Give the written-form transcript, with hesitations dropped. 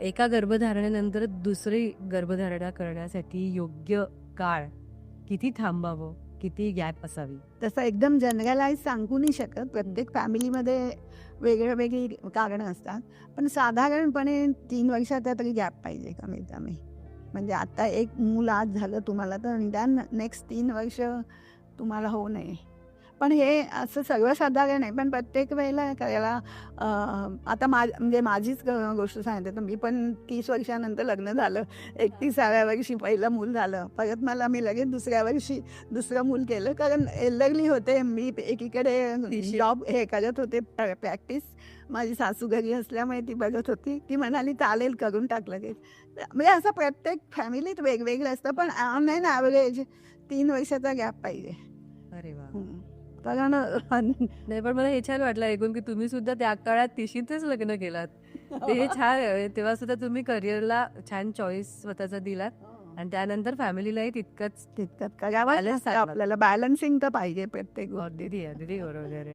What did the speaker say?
एका गर्भधारणेनंतर दुसरी गर्भधारणा करण्यासाठी योग्य काळ किती थांबावं, किती गॅप असावी? तसं एकदम जनरलाइज सांगू नाही शकत. प्रत्येक फॅमिलीमध्ये वेगळी कारणं असतात. पण साधारणपणे 3 वर्षाचा तरी गॅप पाहिजे कमीत कमी. म्हणजे आता एक मूल आज झालं तुम्हाला, तर निदान नेक्स्ट 3 वर्ष तुम्हाला होऊ नये. पण हे असं सर्वसाधारण आहे. पण प्रत्येक वेळेला करायला आता म्हणजे माझीच गोष्ट सांगते, तर मी पण 30 वर्षानंतर लग्न झालं. 31व्या वर्षी पहिलं मूल झालं. परत मी लगेच दुसऱ्या वर्षी दुसरं मूल केलं. कारण एल्डरली होते. मी एकीकडे जॉब हे करत होते, प्रॅक्टिस. माझी सासू घरी असल्यामुळे ती बघत होती. ती म्हणाली, "चालेल, करून टाक लगेच." म्हणजे असं प्रत्येक फॅमिलीत वेगवेगळं असतं. पण ऑन एन ॲव्हरेज 3 वर्षाचा गॅप पाहिजे. अरे वा. कारण नाही, पण मला हे छान वाटलं ऐकून की तुम्ही सुद्धा त्या काळात तिशीचंच लग्न केलात. ते हे छान आहे. तेव्हा सुद्धा तुम्ही करिअरला छान चॉईस स्वतःचा दिलात आणि त्यानंतर फॅमिलीलाही तितकंच तितकं करावंच Balance लागतं टाकलं. आपल्याला. बॅलन्सिंग तर पाहिजे प्रत्येक गोष्टीत. अगदी अगदी बरोबर आहे.